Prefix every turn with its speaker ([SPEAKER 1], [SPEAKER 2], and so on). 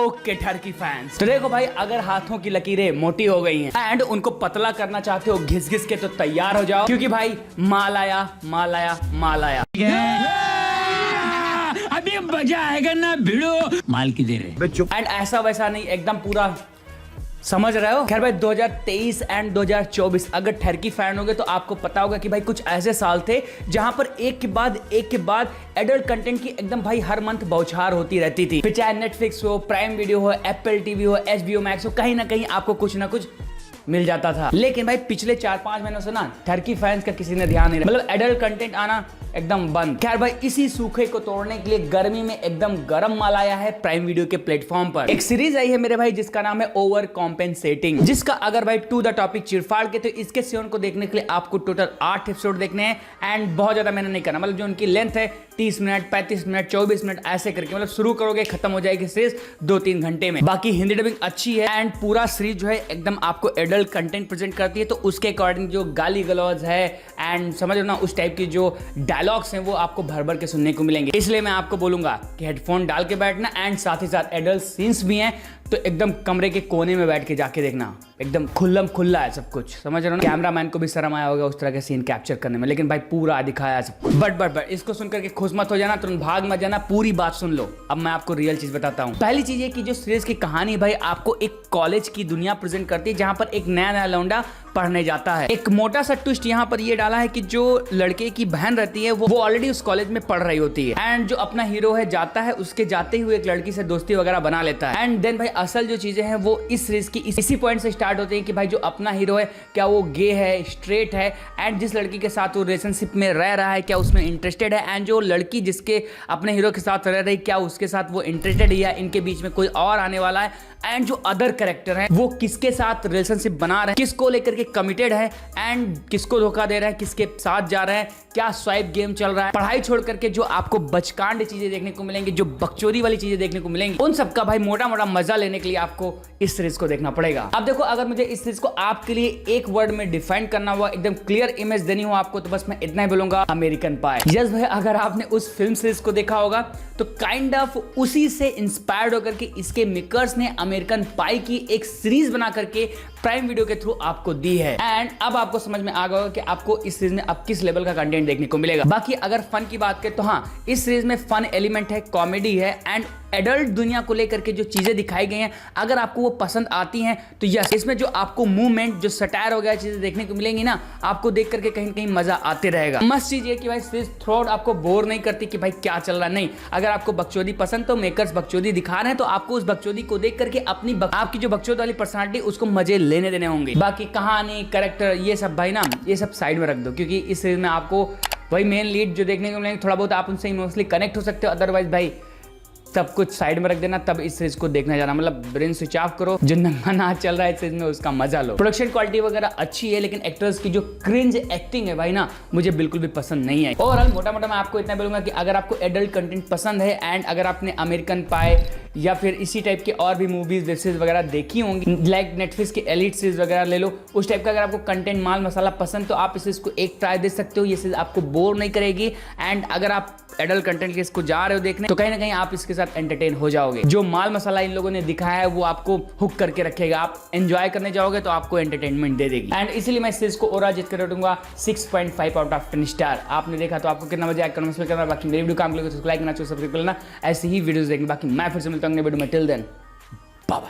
[SPEAKER 1] Okay Turkey fans, तो देखो भाई, अगर हाथों की लकीरें मोटी हो गई हैं एंड उनको पतला करना चाहते हो घिस घिस के, तो तैयार हो जाओ, क्योंकि भाई माल आया माल आया माल आया।
[SPEAKER 2] अभी मजा आएगा ना भिड़ो, माल की देर है।
[SPEAKER 1] एंड ऐसा वैसा नहीं, एकदम पूरा समझ रहे हो। खैर भाई 2023 एंड 2024 अगर टर्की फैन होगे तो आपको पता होगा कि भाई कुछ ऐसे साल थे जहां पर एक के बाद एडल्ट कंटेंट की एकदम भाई हर मंथ बौछार होती रहती थी। फिर चाहे नेटफ्लिक्स हो, प्राइम वीडियो हो, एप्पल टीवी हो, HBO मैक्स हो, कहीं ना कहीं आपको कुछ ना कुछ मिल जाता था। लेकिन भाई पिछले 4-5 महीनों से ना टर्की फैंस का किसी ने ध्यान नहीं रखा, मतलब एडल्ट कंटेंट आना एकदम बंद। खैर भाई इसी सूखे को तोड़ने के लिए गर्मी में एकदम गरम माल आया है प्राइम वीडियो के प्लेटफॉर्म पर। एक सीरीज आई है मेरे भाई जिसका नाम है ओवर कॉम्पेंसेटिंग, जिसका अगर भाई टू द टॉपिक चिरफाड़ के, तो इसके सीजन को देखने के लिए आपको टोटल 8 एपिसोड देखने हैं एंड बहुत ज्यादा मैंने नहीं करना, मतलब जो उनकी लेंथ है 30 मिनट, 35 मिनट, 24 मिनट ऐसे करके, मतलब शुरू करोगे खत्म हो जाएगी सीरीज 2-3 घंटे में। बाकी हिंदी डबिंग अच्छी है एंड पूरा सीरीज जो है एकदम आपको एडल्ट कंटेंट प्रेजेंट करती है, तो उसके अकॉर्डिंग जो गाली गलौज है एंड समझ लो ना उस टाइप की जो डायलॉग्स हैं वो आपको भर भर के सुनने को मिलेंगे। इसलिए मैं आपको बोलूंगा कि हेडफोन डाल के बैठना एंड साथ ही साथ एडल्ट सीन्स भी हैं, तो एकदम कमरे के कोने में बैठ के जाके देखना, एकदम खुल्लम खुल्ला है सब कुछ, समझ रहे हो ना। कैमरामैन को भी शर्म आया होगा उस तरह के सीन कैप्चर करने में, लेकिन भाई पूरा दिखाया है सब कुछ। बट इसको सुनकर के खुश मत हो जाना, तुरंत भाग मत जाना, पूरी बात सुन लो। अब मैं आपको रियल चीज बताता हूँ। पहली चीज है कि जो सीरीज की कहानी भाई आपको एक कॉलेज की दुनिया प्रेजेंट करती है, जहां पर एक नया लौंडा पढ़ने जाता है। एक मोटा सा ट्विस्ट यहाँ पर ये डाला है कि जो लड़के की बहन रहती है वो ऑलरेडी उस कॉलेज में पढ़ रही होती है एंड जो अपना हीरो है जाता है, उसके जाते हुए एक लड़की से दोस्ती वगैरह बना लेता है। एंड देन भाई असल जो चीजें हैं वो इस सीरीज की इसी पॉइंट से स्टार्ट होती है कि भाई जो अपना हीरो है क्या वो गे है, स्ट्रेट है, एंड जिस लड़की के साथ वो रिलेशनशिप में रह रहा है क्या उसमें इंटरेस्टेड है, एंड जो लड़की जिसके अपने हीरो के साथ रह रही क्या उसके साथ वो इंटरेस्टेड है या इनके बीच में कोई और आने वाला है, एंड जो अदर कैरेक्टर है वो किसके साथ रिलेशनशिप बना रहे हैं, किसको लेकर के कमिटेड है एंड किसको धोखा दे रहा है, किसके साथ जा रहा है, क्या स्वाइप गेम चल रहा है। पढ़ाई छोड़ करके जो आपको बचकांड चीजें देखने को मिलेंगी, जो बकचोदी वाली चीजें देखने को मिलेंगी, उन सबका भाई मोटा मोटा मजा लेने के लिए आपको इस सीरीज को देखना पड़ेगा। अब देखो, अगर मुझे इस सीरीज को आपके लिए एक वर्ड में डिफाइन करना हुआ, एकदम क्लियर इमेज देनी हो आपको, तो बस मैं इतना ही बोलूंगा, अमेरिकन पाई। यस भाई, अगर आपने उस फिल्म सीरीज को देखा होगा तो काइंड ऑफ उसी से इंस्पायर्ड होकर के इसके मेकर्स ने अमेरिकन पाई की एक सीरीज बना करके प्राइम वीडियो के थ्रू आपको दी है। एंड अब आपको समझ में आ गया कि आपको इस सीरीज में अब किस लेवल का कंटेंट देखने को मिलेगा। बाकी अगर फन की बात करें तो हाँ, इस सीरीज में फन एलिमेंट है, कॉमेडी है एंड एडल्ट दुनिया को लेकर के जो चीजें दिखाई गई हैं, अगर आपको वो पसंद आती हैं तो यस, इसमें जो आपको मूवमेंट, जो सटायर वगैरह चीजें देखने को मिलेंगी ना, आपको देख करके कहीं कहीं मजा आते रहेगा। मस्त चीज ये कि भाई सीरीज थ्रू आपको बोर नहीं करती कि भाई क्या चल रहा, नहीं। अगर आपको बकचोदी पसंद, तो मेकर्स बकचोदी दिखा रहे हैं, तो आपको उस बकचोदी को देख करके आपकी जो बकचोद वाली पर्सनालिटी उसको मजे लेने देने होंगे। बाकी कहानी, कैरेक्टर, ये सब भाई ना, ये सब साइड में रख दो, क्योंकि इस सीरीज में आपको वही मेन लीड जो देखने को मिलेंगे, थोड़ा बहुत आप उनसे इमोशनली कनेक्ट हो सकते हो, अदरवाइज भाई सब कुछ साइड में रख देना, तब इस सीरीज को देखने जाना, मतलब ब्रेन स्विच ऑफ करो, जो नंगा नाच चल रहा है इस सीरीज में उसका मजा लो। प्रोडक्शन क्वालिटी वगैरह अच्छी है, लेकिन एक्टर्स की जो क्रिंज एक्टिंग है भाई ना, मुझे बिल्कुल भी पसंद नहीं है। ओवरऑल मोटा मोटा मैं आपको इतना बोलूंगा कि अगर आपको एडल्ट कंटेंट पसंद है एंड अगर आपने अमेरिकन पाई या फिर इसी टाइप के और भी मूवीज, वेब सीरीज वगैरह देखी होंगी, लाइक नेटफ्लिक्स की एलिट सीरीज वगैरह ले लो, उस टाइप का अगर आपको कंटेंट माल मसाला पसंद, तो आप इस सीरीज को एक ट्राई दे सकते हो। ये सीरीज आपको बोर नहीं करेगी एंड अगर आप एडल्ट कंटेंट के इसको जा रहे हो देखने, तो कहीं ना कहीं आप इसके साथ एंटरटेन हो जाओगे। जो माल मसाला इन लोगों ने दिखाया है वो आपको हुक करके रखेगा, आप एंजॉय करने जाओगे तो आपको एंटरटेनमेंट दे देगी। एंड इसीलिए मैं इस सीरीज को ओवरऑल जीत कर दूंगा 6.5 आउट ऑफ 10 स्टार। आपने देखा तो आपको कितना मजा आया कमेंट्स में करना। बाकी मेरी वीडियो काम लगे तो लाइक करना, सब्सक्राइब करना, ऐसी ही वीडियोस देखना। बाकी मैं फिर से मिलता हूं अगले वीडियो में। Till then bye bye.